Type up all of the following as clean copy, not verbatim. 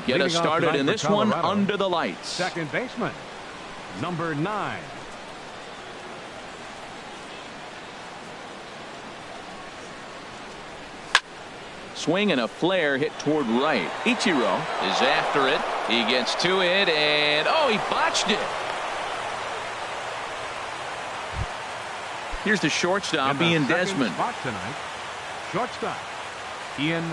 Get us started in this one under the lights. Second baseman, number 9. Swing and a flare hit toward right. Ichiro is after it. He gets to it, and oh, he botched it. Here's the shortstop, Ian Desmond. Shortstop, Ian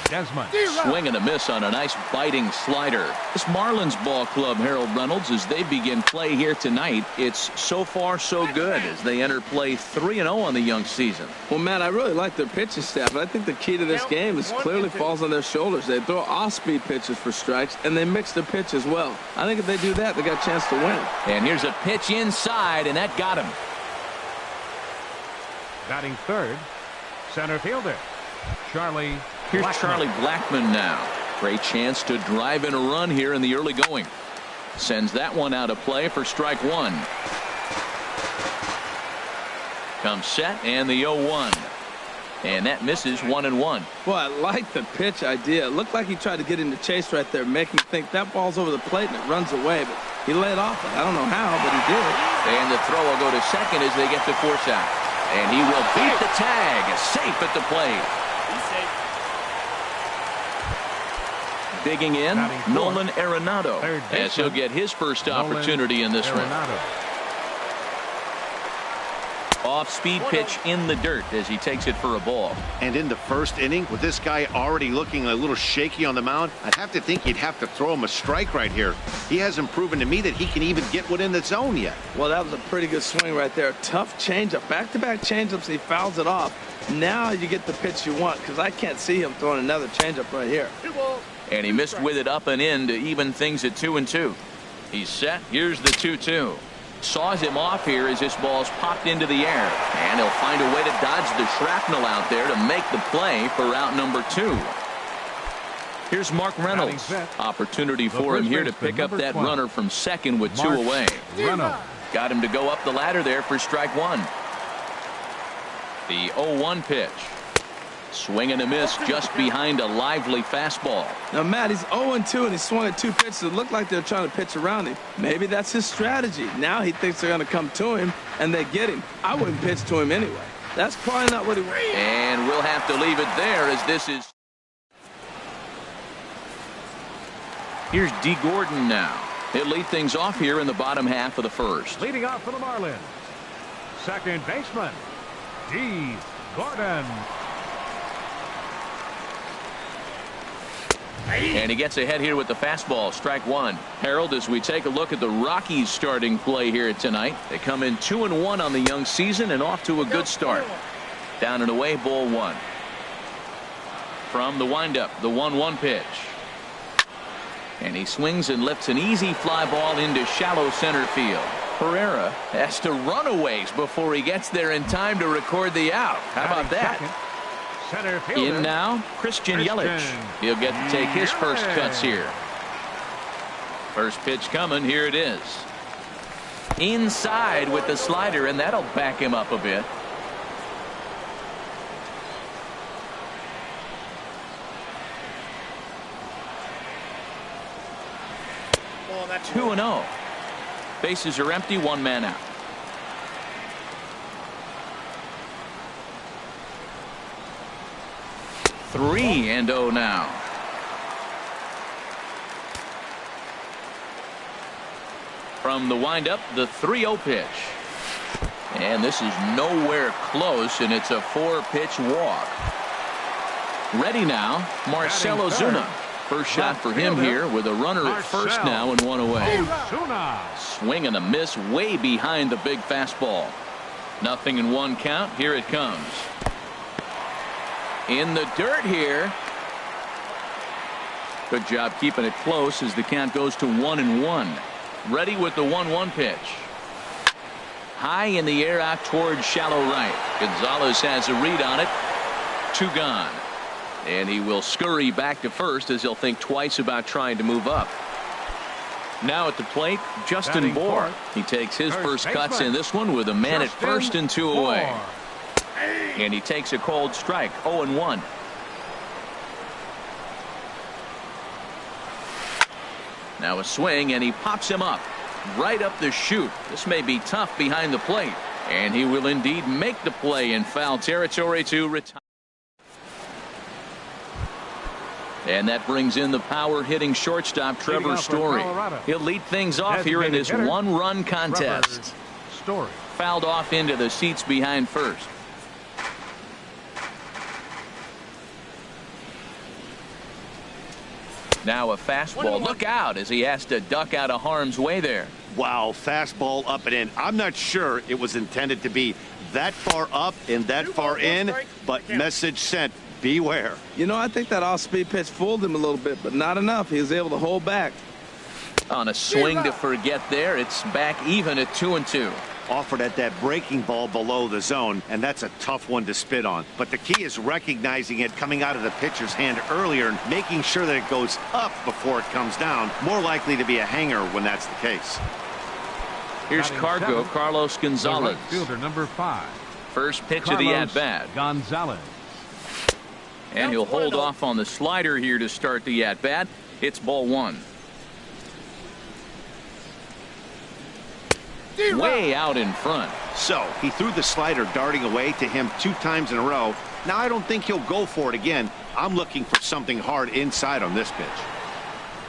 Desmond. Swing and a miss on a nice biting slider. This Marlins ball club, Harold Reynolds, as they begin play here tonight, it's so far so good as they enter play 3-0 on the young season. Well, Matt, I really like their pitching staff, but I think the key to this game is clearly falls on their shoulders. They throw off-speed pitches for strikes, and they mix the pitch as well. I think if they do that, they got a chance to win. And here's a pitch inside, and that got him. Batting third, center fielder, Charlie. Here's Charlie Blackmon now. Great chance to drive in a run here in the early going. Sends that one out of play for strike one. Comes set and the 0-1. And that misses 1-1. Well, I like the pitch idea. It looked like he tried to get into chase right there, making him think that ball's over the plate and it runs away. But he laid off it. I don't know how, but he did. And the throw will go to second as they get the force out. And he will beat the tag. Safe at the plate. Digging in, Nolan Arenado, as he'll get his first opportunity in this round. Off-speed pitch in the dirt as he takes it for a ball. And in the first inning, with this guy already looking a little shaky on the mound, I'd have to think he'd have to throw him a strike right here. He hasn't proven to me that he can even get within the zone yet. Well, that was a pretty good swing right there. Tough changeup. Back-to-back changeups, he fouls it off. Now you get the pitch you want, because I can't see him throwing another changeup right here. And he missed with it up and in to even things at 2-2. He's set. Here's the 2-2. Saws him off here as this ball's popped into the air. And he'll find a way to dodge the shrapnel out there to make the play for out number 2. Here's Mark Reynolds. Opportunity for him here to pick up that runner from second with 2 away. Got him to go up the ladder there for strike one. The 0-1 pitch. Swing and a miss just behind a lively fastball. Now, Matt, he's 0-2 and he swung at 2 pitches that looked like they're trying to pitch around him. Maybe that's his strategy. Now he thinks they're going to come to him and they get him. I wouldn't pitch to him anyway. That's probably not what he wants. And we'll have to leave it there as this is. Here's D. Gordon now. He'll lead things off here in the bottom half of the first. Leading off for the Marlins, second baseman, D. Gordon. And he gets ahead here with the fastball. Strike one. Harold, as we take a look at the Rockies starting play here tonight, they come in 2-1 on the young season and off to a good start. Down and away, ball one. From the windup, the 1-1 pitch. And he swings and lifts an easy fly ball into shallow center field. Herrera has to run a ways before he gets there in time to record the out. How about that? In now, Christian Yelich. He'll get to take his first cuts here. First pitch coming. Here it is. Inside with the slider, and that'll back him up a bit. Well, that's 2-0. Bases are empty, 1 man out. Three and 0 now. From the windup, the 3-0 pitch. And this is nowhere close, and it's a 4-pitch walk. Ready now, Marcell Ozuna. First shot for him here with a runner at first now and 1 away. Swing and a miss way behind the big fastball. 0-1 count. Here it comes. In the dirt here. Good job keeping it close as the count goes to 1-1. Ready with the 1-1 pitch. High in the air out towards shallow right. Gonzalez has a read on it. 2 gone. And he will scurry back to first as he'll think twice about trying to move up. Now at the plate, Justin Bour. He takes his first cuts in this one with a man at first and 2 away. And he takes a cold strike. 0-1. Now a swing, and he pops him up right up the chute. This may be tough behind the plate, and he will indeed make the play in foul territory to retire. And that brings in the power hitting shortstop Trevor Story. He'll lead things off here in this one-run contest. Story Fouled off into the seats behind first. Now a fastball. Look out as he has to duck out of harm's way there. Wow, fastball up and in. I'm not sure it was intended to be that far up and that far in, but message sent. Beware. You know, I think that off-speed pitch fooled him a little bit, but not enough. He was able to hold back. On a swing to forget there, it's back even at 2-2. Offered at that breaking ball below the zone, and that's a tough one to spit on. But the key is recognizing it coming out of the pitcher's hand earlier and making sure that it goes up before it comes down. More likely to be a hanger when that's the case. Here's Cargo, Carlos Gonzalez. Right fielder number 5. First pitch of the at-bat. Gonzalez. And he'll hold off on the slider here to start the at-bat. It's ball 1. Way out in front. So he threw the slider darting away to him 2 times in a row. Now I don't think he'll go for it again. I'm looking for something hard inside on this pitch.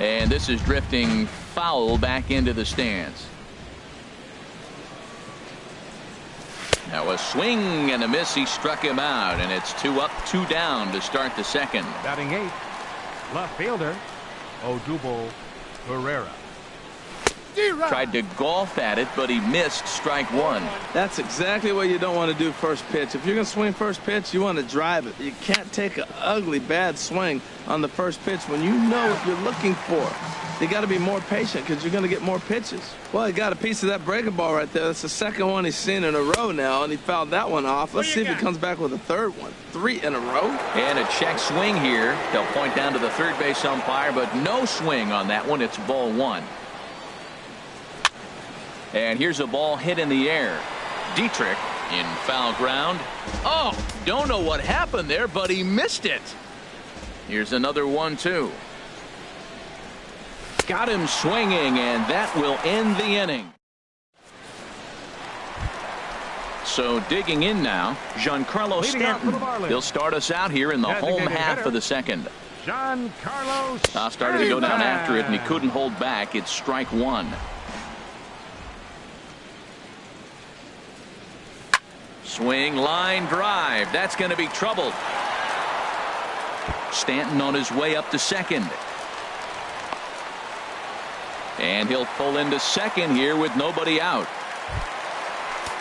And this is drifting foul back into the stands. Now a swing and a miss. He struck him out, and it's 2 up, 2 down to start the second. Batting 8th, left fielder Odubel Herrera. Tried to golf at it, but he missed strike 1. That's exactly what you don't want to do first pitch. If you're going to swing first pitch, you want to drive it. You can't take an ugly, bad swing on the first pitch when you know what you're looking for. You got to be more patient because you're going to get more pitches. Well, he got a piece of that breaking ball right there. That's the second one he's seen in a row now, and he fouled that one off. Let's see if he comes back with a third one. 3 in a row. And a check swing here. They'll point down to the third base umpire, but no swing on that one. It's ball 1. And here's a ball hit in the air. Dietrich in foul ground. Oh, don't know what happened there, but he missed it. Here's another 1-2. Got him swinging, and that will end the inning. So digging in now, Giancarlo Stanton. He'll start us out here in the home half of the second. Giancarlo Started to go down after it, and he couldn't hold back. It's strike 1. Swing, line drive. That's going to be troubled. Stanton on his way up to second. And he'll pull into second here with nobody out.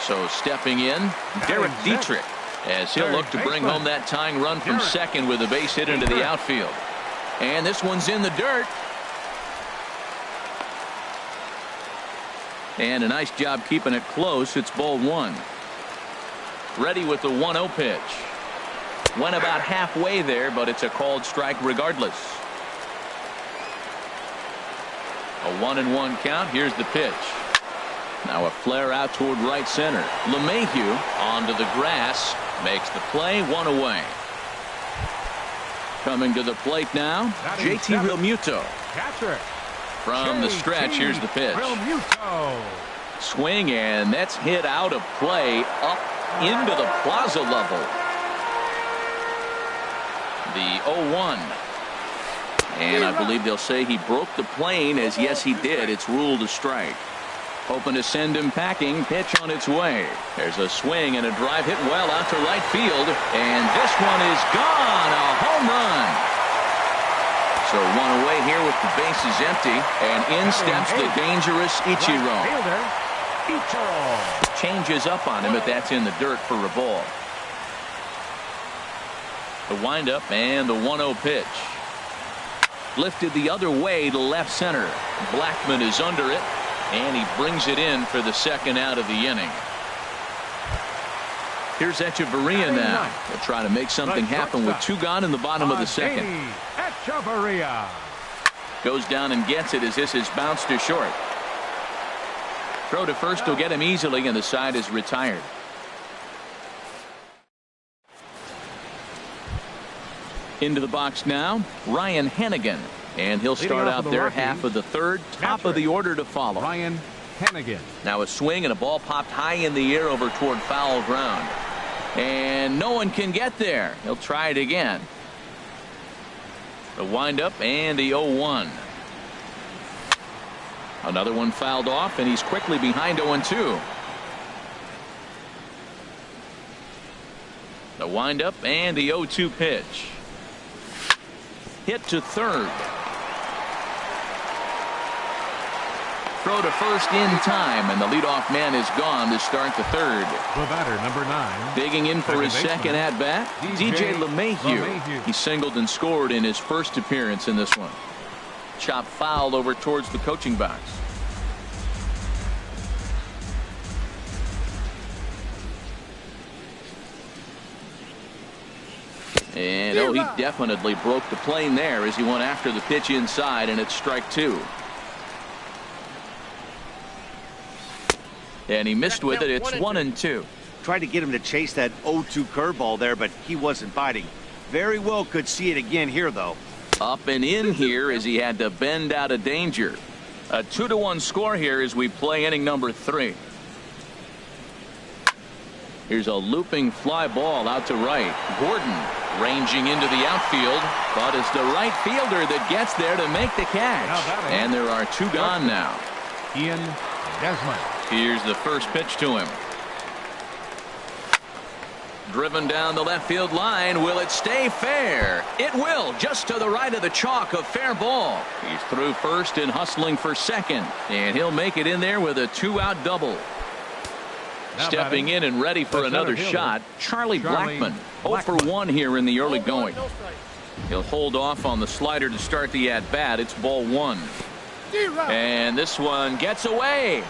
So stepping in, Derek Dietrich, as he'll look to bring home that tying run from second with a base hit into the outfield. And this one's in the dirt. And a nice job keeping it close. It's ball 1. Ready with the 1-0 pitch. Went about halfway there, but it's a called strike regardless. A 1-1 count. Here's the pitch. Now a flare out toward right center. LeMahieu onto the grass. Makes the play. 1 away. Coming to the plate now, JT Realmuto. From the stretch, here's the pitch. Swing, and that's hit out of play up into the plaza level. The 0-1. And I believe they'll say he broke the plane, as yes he did. It's ruled a strike. Hoping to send him packing. Pitch on its way. There's a swing and a drive hit well out to right field. And this one is gone. A home run. So 1 away here with the bases empty. And in steps the dangerous Ichiro. Changes up on him, but that's in the dirt for a ball. The windup and the 1-0 pitch. Lifted the other way to left center. Blackman is under it, and he brings it in for the second out of the inning. Here's Echeverria now. They'll try to make something happen with 2 gone in the bottom of the second. Echeverria goes down and gets it as this is bounced to short. Throw to first will get him easily, and the side is retired. Into the box now, Ryan Hennigan. And he'll start out their half of the third. Top of the order to follow. Ryan Hannigan. Now a swing and a ball popped high in the air over toward foul ground. And no one can get there. He'll try it again. The windup and the 0-1. Another one fouled off, and he's quickly behind 0-2. The windup and the 0-2 pitch. Hit to third. Throw to first in time, and the leadoff man is gone to start the third. The batter, number 9. Digging in for his second at-bat, DJ LeMahieu. He singled and scored in his first appearance in this one. Chop fouled over towards the coaching box. And he definitely broke the plane there as he went after the pitch inside, and it's strike 2. And he missed with it. It's 1-2. Tried to get him to chase that 0-2 curveball there, but he wasn't biting. Very well could see it again here, though. Up and in here as he had to bend out of danger. A 2-1 score here as we play inning number 3. Here's a looping fly ball out to right. Gordon ranging into the outfield, but it's the right fielder that gets there to make the catch. And there are 2 gone now. Ian Desmond. Here's the first pitch to him. Driven down the left field line. Will it stay fair? It will, just to the right of the chalk, a fair ball. He's through first and hustling for second, and he'll make it in there with a 2-out double. Stepping in and ready for another shot, Charlie Blackmon. 0 for 1 here in the early going. He'll hold off on the slider to start the at-bat. It's ball 1. And this one gets away.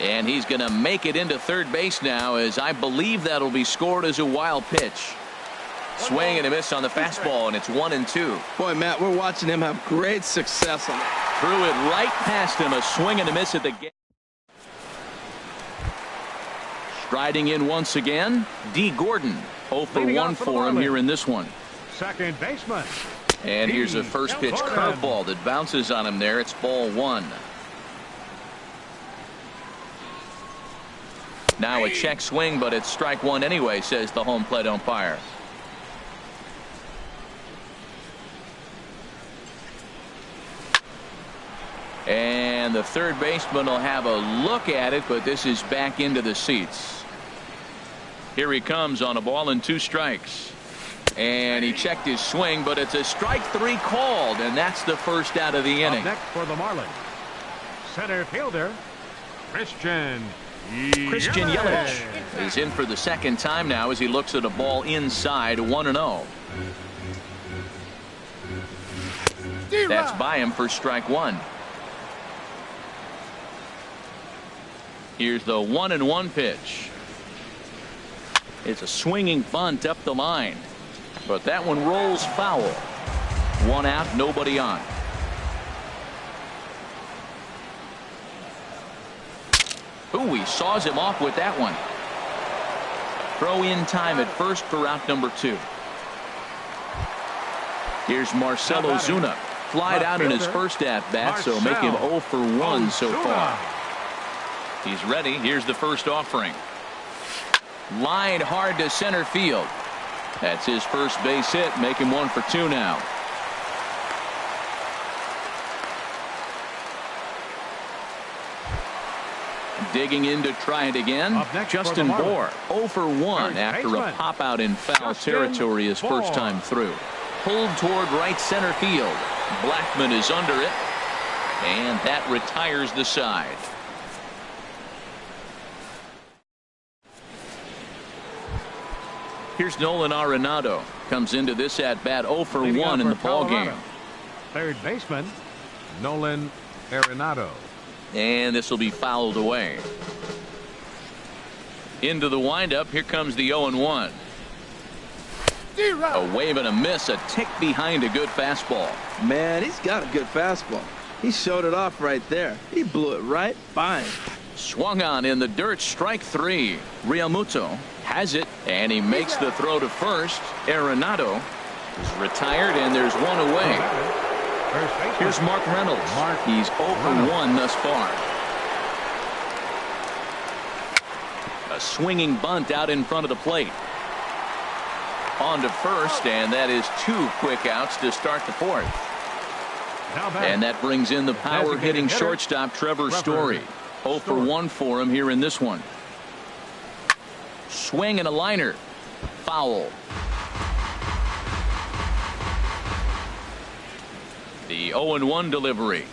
And he's going to make it into third base now, as I believe that'll be scored as a wild pitch. Swing and a miss on the fastball, and it's 1-2. Boy, Matt, we're watching him have great success on it. Threw it right past him. A swing and a miss at the gate. Striding in once again, D. Gordon. 0 for 1 for him here in this one. Second baseman. And here's a first pitch curveball that bounces on him there. It's ball 1. Now a check swing, but it's strike 1 anyway, says the home plate umpire. And the third baseman will have a look at it, but this is back into the seats. Here he comes on a ball and 2 strikes. And he checked his swing, but it's a strike 3 called, and that's the first out of the inning. Up next for the Marlins, center fielder Christian Yelich is in for the second time now as he looks at a ball inside. 1-0. That's by him for strike 1. Here's the 1-1 pitch. It's a swinging bunt up the line, but that one rolls foul. 1 out, nobody on. Ooh, he saws him off with that one. Throw in time at first for out number 2. Here's Marcell Ozuna. Flied out in his first at-bat, so make him 0 for 1 so far. He's ready. Here's the first offering. Lined hard to center field. That's his first base hit. Make him 1 for 2 now. Digging in to try it again. Justin Bour 0 for 1 after a pop out in foul territory his first time through. Pulled toward right center field. Blackmon is under it, and that retires the side. Here's Nolan Arenado. Comes into this at bat 0 for 1 in the ball game. Third baseman Nolan Arenado. And this will be fouled away. Into the windup. Here comes the 0-1. A wave and a miss. A tick behind a good fastball. Man, he's got a good fastball. He showed it off right there. He blew it right by him. Swung on in the dirt, strike three. Realmuto has it, and he makes the throw to first. Arenado is retired, and there's one away. Here's Mark Reynolds. He's 0 for 1 thus far. A swinging bunt out in front of the plate. On to first, and that is 2 quick outs to start the fourth. And that brings in the power-hitting shortstop Trevor Story. 0 for 1 for him here in this one. Swing and a liner. Foul. The 0-1 delivery.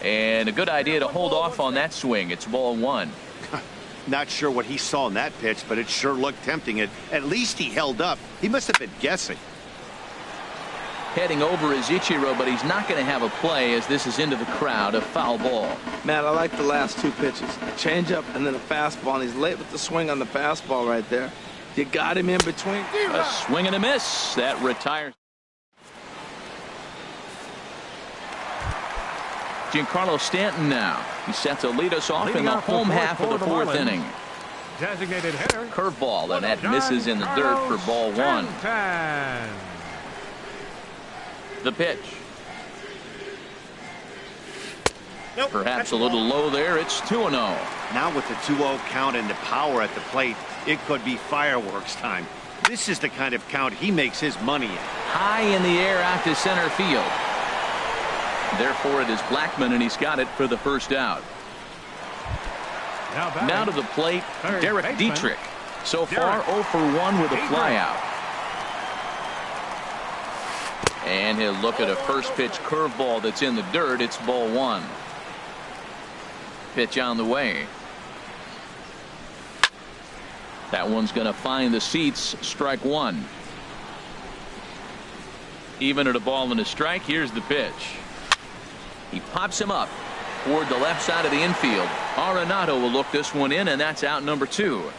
And a good idea to hold off on that swing. It's ball 1. Not sure what he saw in that pitch, but it sure looked tempting. At least he held up. He must have been guessing. Heading over is Ichiro, but he's not going to have a play as this is into the crowd. A foul ball. Matt, I like the last 2 pitches. A changeup and then a fastball, and he's late with the swing on the fastball right there. You got him in between. A swing and a miss. That retires. Giancarlo Stanton now. He's set to lead us off in the home half of the 4th inning. Designated hitter. Curveball, and that misses in the dirt for ball 1. The pitch. Perhaps a little low there. It's 2-0. Now with the 2-0 count and the power at the plate, it could be fireworks time. This is the kind of count he makes his money in. High in the air out to center field. Therefore, it is Blackmon, and he's got it for the first out. Now to the plate, Derek Dietrich. So far, 0 for 1 with a flyout. And he'll look at a first pitch curveball that's in the dirt. It's ball 1. Pitch on the way. That one's going to find the seats. Strike 1. Even at a ball and a strike. Here's the pitch. He pops him up toward the left side of the infield. Arenado will look this one in, and that's out number 2.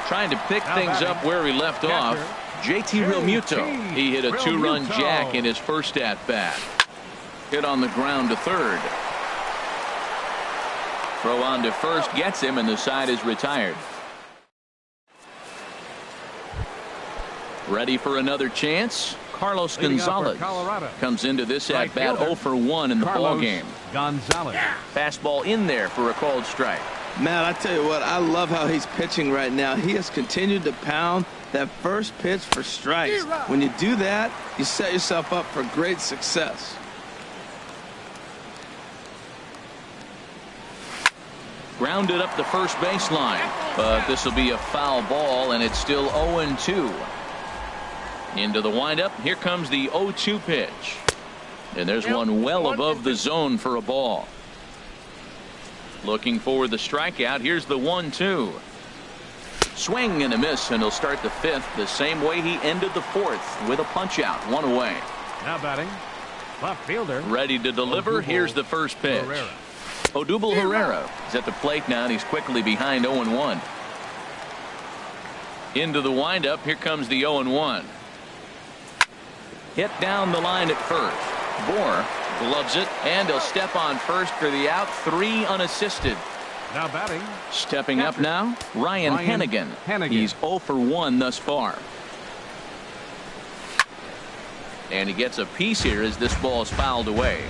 Trying to pick things up where he left off. JT Realmuto. He hit a 2-run jack in his first at-bat. Hit on the ground to third. Throw on to first gets him, and the side is retired. Ready for another chance? Carlos Gonzalez comes into this at-bat 0 for 1 in the ballgame. Fastball in there for a called strike. Matt, I tell you what, I love how he's pitching right now. He has continued to pound that first pitch for strikes. When you do that, you set yourself up for great success. Grounded up the first baseline, but this will be a foul ball, and it's still 0-2. Into the windup. Here comes the 0-2 pitch. And there's one well above the zone for a ball. Looking for the strikeout. Here's the 1-2. Swing and a miss, and he'll start the 5th the same way he ended the 4th with a punch out. 1 away. Now batting, left fielder. Ready to deliver. Here's the first pitch. Odubel Herrera is at the plate now, and he's quickly behind 0-1. Into the windup. Here comes the 0-1. Hit down the line at first. Bohr gloves it, and he'll step on first for the out. 3 unassisted. Now batting. Stepping up now, Ryan Hennigan. He's 0 for 1 thus far. And he gets a piece here as this ball is fouled away.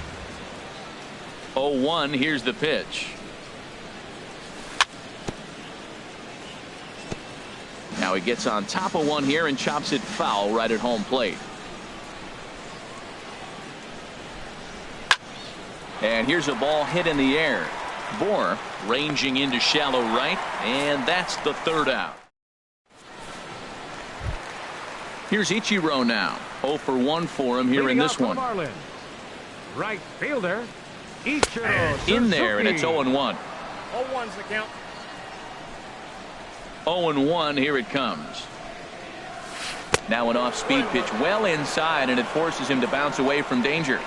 0-1. Here's the pitch. Now he gets on top of one here and chops it foul right at home plate. And here's a ball hit in the air. Bohr ranging into shallow right, and that's the 3rd out. Here's Ichiro now. 0 for 1 for him here in this one. Right fielder Ichiro in there, and it's 0-1. 0-1's the count. 0-1. Here it comes. Now an off-speed pitch well inside, and it forces him to bounce away from danger.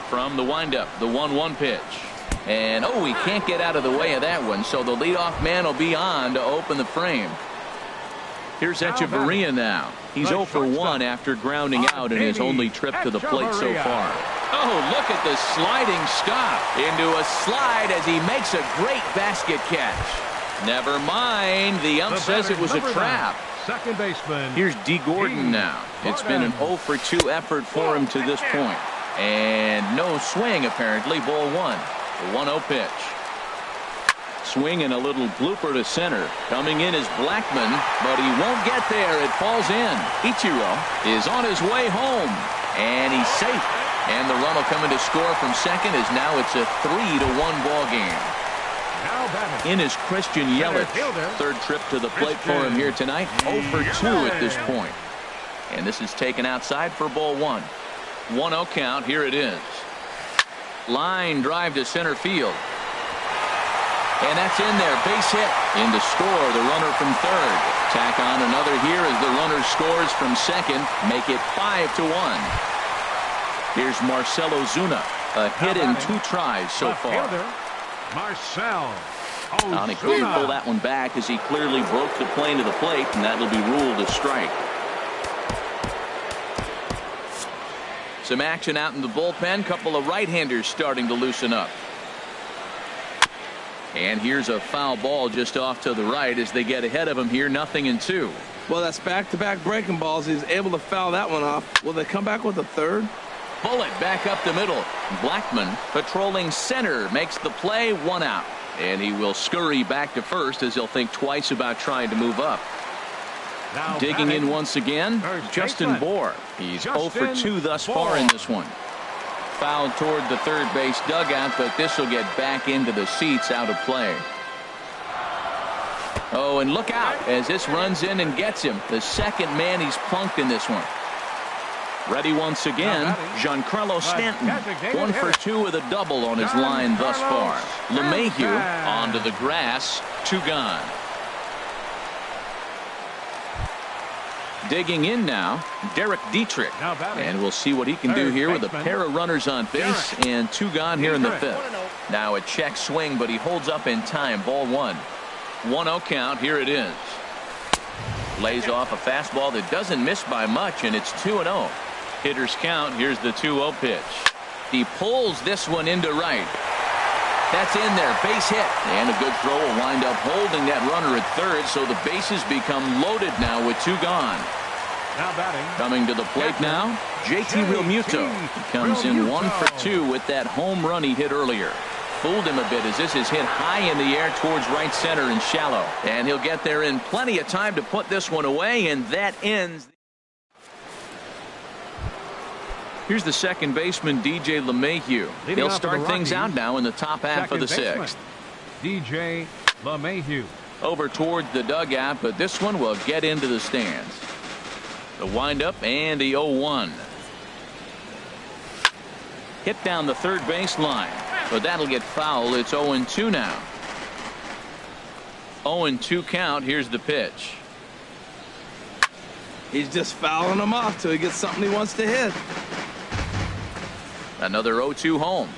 From the windup, the 1-1 pitch. And, he can't get out of the way of that one, so the leadoff man will be on to open the frame. Here's Echeverria now. He's 0 for 1 after grounding out in his only trip to the plate so far. Oh, look at the sliding stop into a slide as he makes a great basket catch. Never mind. The ump says it was a trap. Second baseman. Here's D. Gordon now. It's been an 0 for 2 effort for him to this point. And no swing, apparently. Ball 1. The 1-0 pitch. Swing and a little blooper to center. Coming in is Blackman, but he won't get there. It falls in. Ichiro is on his way home, and he's safe. And the run will come in to score from second as now it's a 3-1 ball game. In is Christian Yelich. Third trip to the plate for him here tonight. 0 for 2 at this point. And this is taken outside for ball 1. 1-0 count. Here it is. Line drive to center field. And that's in there. Base hit. In to score the runner from third. Tack on another here as the runner scores from second. Make it 5-1. Here's Marcell Ozuna. A hit in 2 tries so far. Marcell Ozuna. He couldn't pull that one back as he clearly broke the plane to the plate, and that'll be ruled a strike. Some action out in the bullpen. Couple of right-handers starting to loosen up. And here's a foul ball just off to the right as they get ahead of him here. 0-2. Well, that's back-to-back breaking balls. He's able to foul that one off. Will they come back with a third? Bullet back up the middle. Blackman patrolling center makes the play. 1 out. And he will scurry back to first as he'll think twice about trying to move up. Now digging in once again, Justin Bour. He's 0 for 2 thus far in this one. Fouled toward the third base dugout, but this will get back into the seats, out of play. Oh, and look out as this runs in and gets him. The second man he's plunked in this one. Ready once again, Giancarlo Stanton. 1 for 2 with a double on his line thus far. LeMahieu onto the grass. 2 gone. Digging in now, Derek Dietrich. And we'll see what he can do here with a pair of runners on base and 2 gone here in the 5th. Now a check swing, but he holds up in time. Ball 1. 1-0 count. Here it is. Lays off a fastball that doesn't miss by much, and it's 2-0. Hitters count. Here's the 2-0 pitch. He pulls this one into right. That's in there. Base hit. And a good throw will wind up holding that runner at third, so the bases become loaded now with 2 gone. Now batting. Coming to the plate now, JT Realmuto. He comes in 1 for 2 with that home run he hit earlier. Fooled him a bit as this is hit high in the air towards right center and shallow. And he'll get there in plenty of time to put this one away, and that ends. Here's the second baseman, DJ LeMahieu. He'll start things out now in the top half of the 6th. DJ LeMahieu. Over towards the dugout, but this one will get into the stands. The windup and the 0-1. Hit down the third baseline, but that'll get foul. It's 0-2 now. 0-2 count. Here's the pitch. He's just fouling him off till he gets something he wants to hit. Another 0-2 home.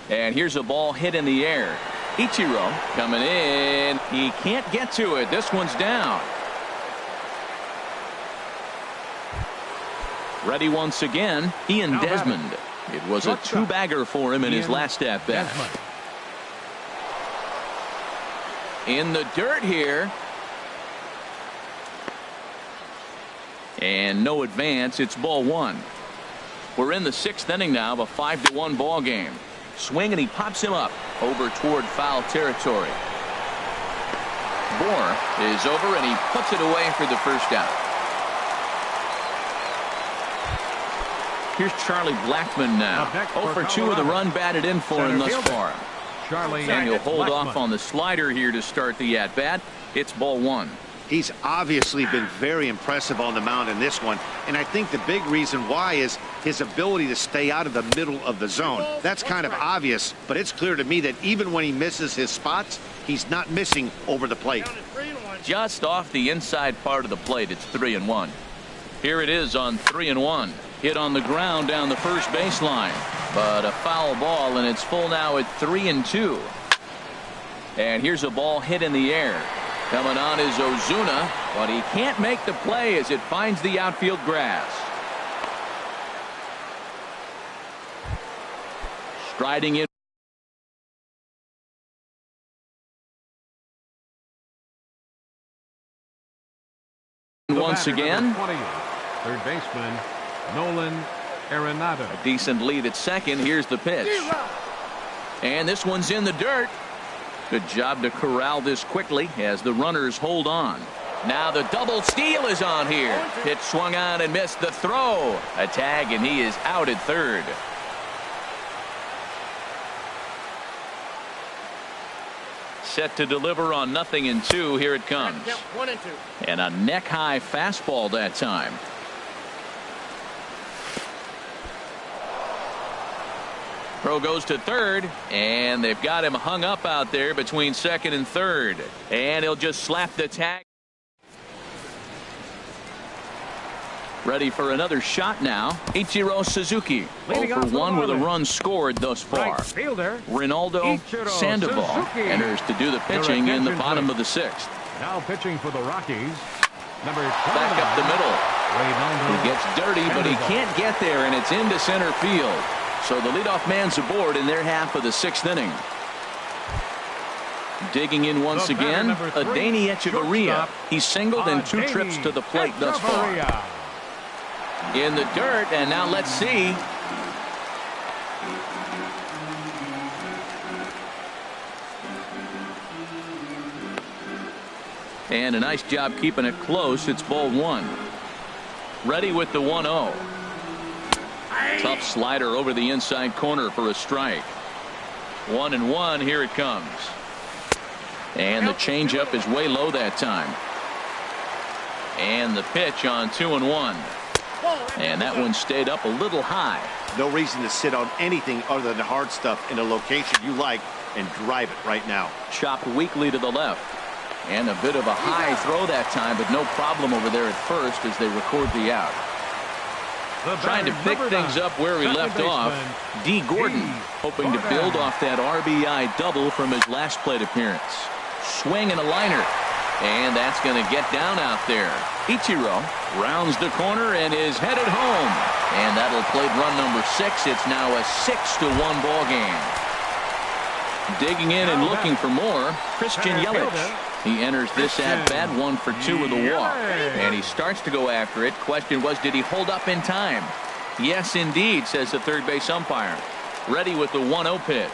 And here's a ball hit in the air. Ichiro coming in. He can't get to it. This one's down. Ready once again, Ian Desmond. It was a 2-bagger for him in his last at bat. In the dirt here. And no advance. It's ball 1. We're in the 6th inning now of a 5-1 ball game. Swing, and he pops him up over toward foul territory. Bour is over, and he puts it away for the first out. Here's Charlie Blackman now. 0 for 2 with a run batted in for him thus far. And he'll hold off on the slider here to start the at-bat. It's ball 1. He's obviously been very impressive on the mound in this one, and I think the big reason why is his ability to stay out of the middle of the zone. That's kind of obvious, but it's clear to me that even when he misses his spots, he's not missing over the plate. Just off the inside part of the plate. It's 3-1. Here it is on 3-1. Hit on the ground down the first baseline, but a foul ball, and it's full now at 3-2. And here's a ball hit in the air. Coming on is Ozuna, but he can't make the play as it finds the outfield grass. Striding in. Once again. 20, third baseman Nolan Arenado. A decent lead at second. Here's the pitch. And this one's in the dirt. Good job to corral this quickly as the runners hold on. Now the double steal is on here. Pitch swung on and missed the throw. A tag and he is out at third. Set to deliver on 0-2. Here it comes. 1-2. And a neck high fastball that time. Throw goes to third, and they've got him hung up out there between second and third. And he'll just slap the tag. Ready for another shot now. Ichiro Suzuki. 0 for 1 with a run scored thus far. Right fielder Rinaldo Ichiro Sandoval Suzuki. enters to do the pitching in the bottom of the sixth. now pitching for the Rockies. Number 29. Back up the middle. Rinaldo He gets dirty, but he Sandoval. can't get there, and it's into center field. So the leadoff man's aboard in their half of the sixth inning. Digging in once The batter, again, number 3, Adeiny Echeverria. shortstop, He's singled in 2 trips to the plate thus far. Echeverria. In the dirt, and now let's see. And a nice job keeping it close. It's ball 1. Ready with the 1-0. Tough slider over the inside corner for a strike. 1-1. Here it comes. And the changeup is way low that time. And the pitch on 2-1. And that one stayed up a little high. No reason to sit on anything other than hard stuff in a location you like and drive it right now. Chopped weakly to the left. And a bit of a high throw that time, but no problem over there at first as they record the out. The Trying to batter, pick number things 9, up where he second left off. baseman, D. Gordon D. hoping to build off that RBI double from his last plate appearance. Swing and a liner. And that's going to get down out there. Ichiro rounds the corner and is headed home. And that'll plate run number 6. It's now a 6-1 ball game. Digging in and looking for more, Christian Yelich. He enters this at-bat 1 for 2 with a walk. And he starts to go after it. Question was, did he hold up in time? Yes, indeed, says the third base umpire. Ready with the 1-0 pitch.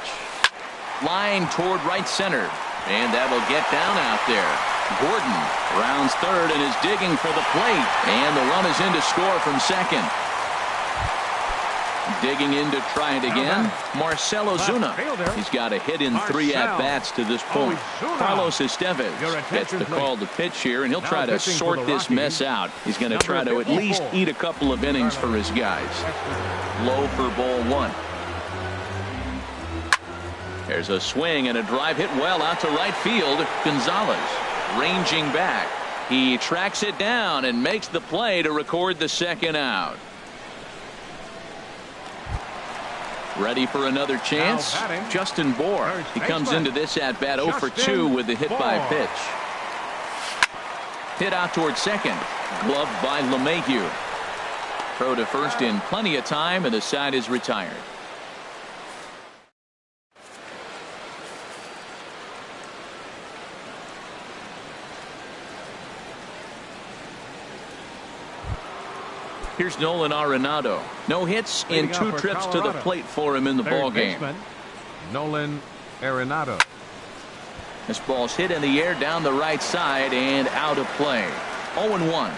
Line toward right center. And that'll get down out there. Gordon rounds third and is digging for the plate. And the run is in to score from second. Digging in to try it again. Marcell Ozuna. He's got a hit in 3 at-bats to this point. Carlos Estevez gets the call to pitch here, and he'll try to sort this mess out. He's going to try to at least eat a couple of innings for his guys. Low for ball 1. There's a swing and a drive hit well out to right field. Gonzalez ranging back. He tracks it down and makes the play to record the second out. Ready for another chance. Justin Bour. He comes into this at bat 0 for 2 with the hit by pitch. Hit out toward second. Gloved by LeMahieu. Throw to first in plenty of time, and the side is retired. Here's Nolan Arenado. No hits in 2 trips to the plate for him in the ball game. Nolan Arenado. This ball's hit in the air down the right side and out of play. 0-1.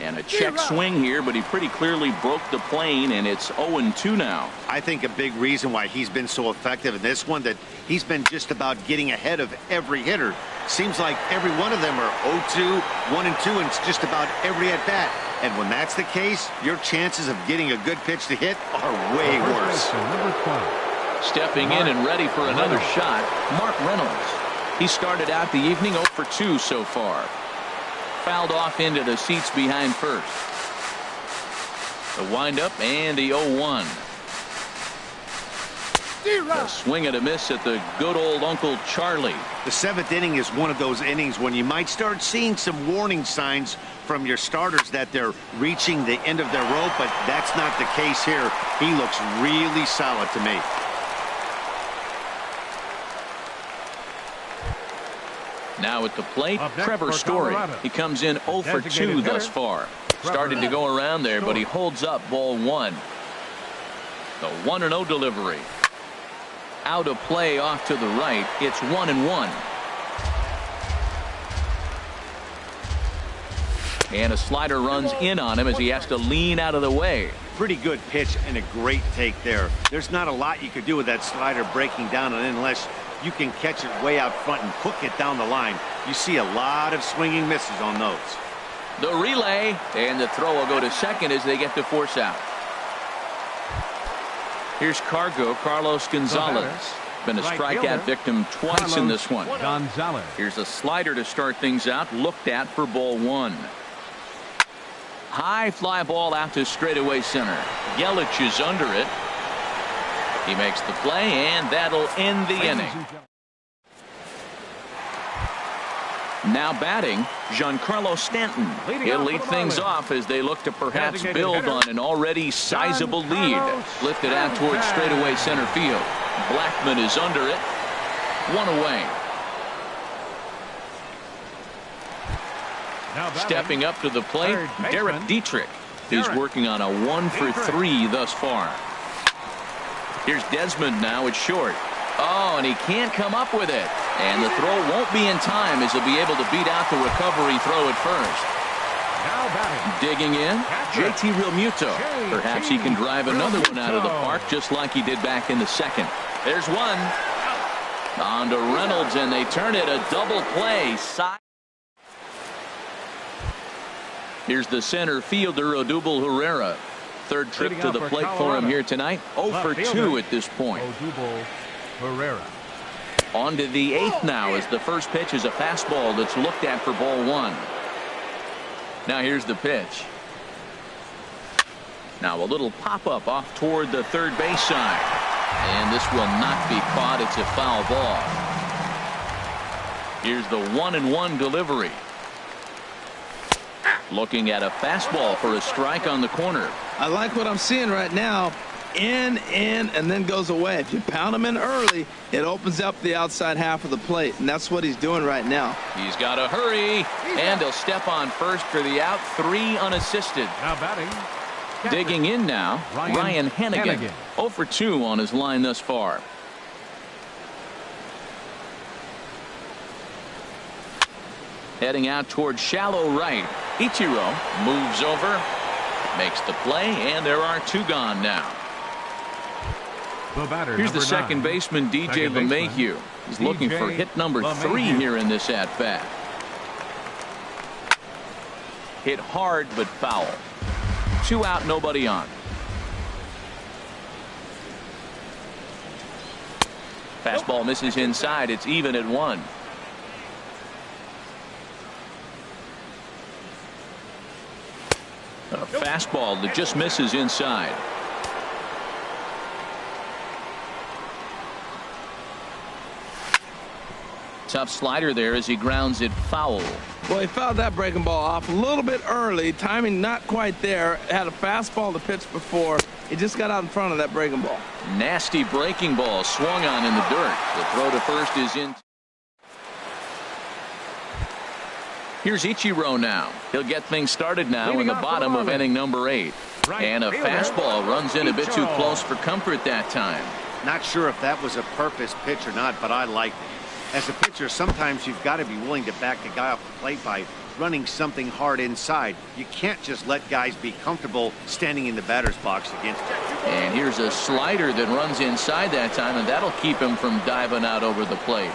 And a check swing here, but he pretty clearly broke the plane, and it's 0-2 now. I think a big reason why he's been so effective in this one, that he's been just about getting ahead of every hitter. Seems like every one of them are 0-2, 1-2, and it's just about every at-bat. And when that's the case, your chances of getting a good pitch to hit are way worse. Number 12. Stepping in and ready for another shot, Mark Reynolds. He started out the evening 0 for 2 so far. Fouled off into the seats behind first. The windup and the 0-1. A swing and a miss at the good old Uncle Charlie. The 7th inning is one of those innings when you might start seeing some warning signs from your starters that they're reaching the end of their rope, but that's not the case here. He looks really solid to me. Now at the plate, Trevor Story. He comes in 0 for 2 thus far. Started to go around there, but he holds up ball 1. The 1-0 delivery. Out of play off to the right. It's 1-1. And a slider runs in on him as he has to lean out of the way. Pretty good pitch and a great take there. There's not a lot you could do with that slider breaking down, and unless you can catch it way out front and hook it down the line, you see a lot of swinging misses on those. The relay, and the throw will go to second as they get the force out. Here's Carlos Gonzalez. Been a strikeout victim twice in this one. Gonzalez. Here's a slider to start things out, looked at for ball 1. High fly ball out to straightaway center. Yelich is under it. He makes the play, and that'll end the inning. Now batting, Giancarlo Stanton. He'll lead things off as they look to perhaps build on an already sizable lead. Lifted out towards straightaway center field. Blackman is under it. 1 away. Stepping up to the plate, Derek Dietrich. He's working on a 1 for 3 thus far. Here's Desmond now at short. Oh, and he can't come up with it. And the throw won't be in time as he'll be able to beat out the recovery throw at first. Digging in, JT Realmuto. Perhaps he can drive another one out of the park just like he did back in the second. There's one. On to Reynolds, and they turn it a double play. Here's the center fielder, Odubel Herrera. Third trip to the plate for him here tonight. 0 for 2 at this point. Odubel Herrera. On to the 8th now as the first pitch is a fastball that's looked at for ball 1. Now here's the pitch. Now a little pop-up off toward the third base side. And this will not be caught. It's a foul ball. Here's the 1-1 delivery. Looking at a fastball for a strike on the corner. I like what I'm seeing right now. In, and then goes away. If you pound him in early, it opens up the outside half of the plate, and that's what he's doing right now. He's got to hurry, and he'll step on first for the out. 3 unassisted. Now batting. Digging in now, Ryan Hannigan. 0 for 2 on his line thus far. Heading out toward shallow right. Ichiro moves over, makes the play, and there are 2 gone now. Here's the second baseman, DJ LeMahieu. He's looking for hit number 3 here in this at-bat. Hit hard but foul. 2 out, nobody on. Fastball misses inside. It's even at 1. A fastball that just misses inside. Tough slider there as he grounds it foul. Well, he fouled that breaking ball off a little bit early. Timing not quite there. Had a fastball to pitch before. He just got out in front of that breaking ball. Nasty breaking ball swung on in the dirt. The throw to first is in. Here's Ichiro now. He'll get things started now in the bottom of inning number 8. And a fastball runs in a bit too close for comfort that time. Not sure if that was a purpose pitch or not, but I liked it. As a pitcher, sometimes you've got to be willing to back the guy off the plate by running something hard inside. You can't just let guys be comfortable standing in the batter's box against you. And here's a slider that runs inside that time, and that'll keep him from diving out over the plate.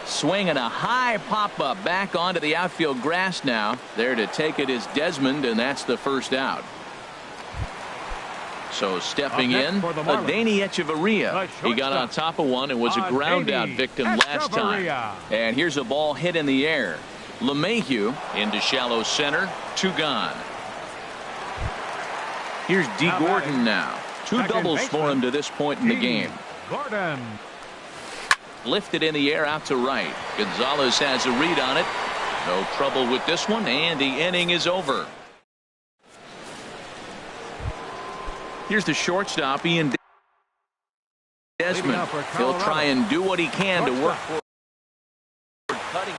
Swing and a high pop-up back onto the outfield grass now. There to take it is Desmond, and that's the first out. So stepping in, Adeiny Echeverria. He got on top of one and was a ground-out victim last time. And here's a ball hit in the air. LeMahieu into shallow center. 2 gone. Here's D. Gordon now. 2 doubles for him to this point in the game. Gordon. Lifted in the air out to right. Gonzalez has a read on it. No trouble with this one, and the inning is over. Here's the shortstop, Ian Desmond. He'll try and do what he can to work for cutting.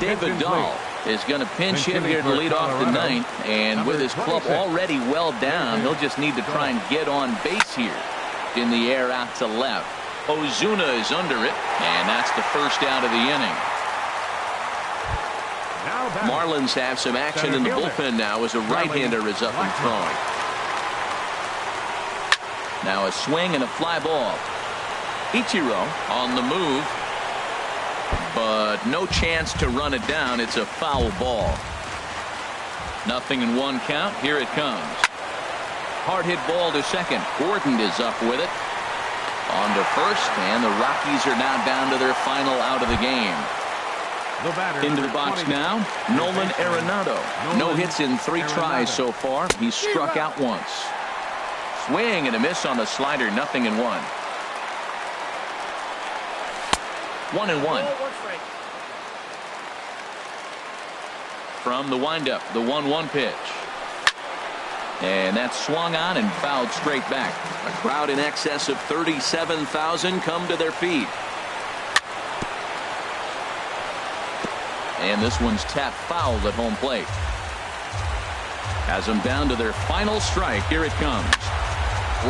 David Dahl is going to pinch hit here to lead off the ninth, and with his club already well down, he'll just need to try and get on base here. In the air out to left. Ozuna is under it, and that's the first out of the inning. Marlins have some action in the bullpen now as a right-hander is up and throwing. Now a swing and a fly ball. Ichiro on the move, but no chance to run it down. It's a foul ball. 0-1 count. Here it comes. Hard hit ball to second. Gordon is up with it. On to first, and the Rockies are now down to their final out of the game. Into the box now, Nolan Arenado. No hits in 3 tries so far. He's struck out once. Swing and a miss on the slider. 0-1. 1-1. From the windup, the 1-1 pitch. And that's swung on and fouled straight back. A crowd in excess of 37,000 come to their feet. And this one's tapped foul at home plate. Has them down to their final strike. Here it comes.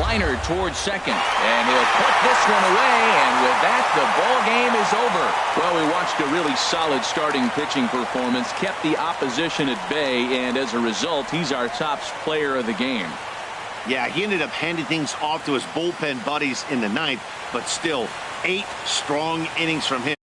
Liner towards second, and he'll put this one away, and with that, the ball game is over. Well, we watched a really solid starting pitching performance, kept the opposition at bay, and as a result, he's our top player of the game. Yeah, he ended up handing things off to his bullpen buddies in the ninth, but still 8 strong innings from him.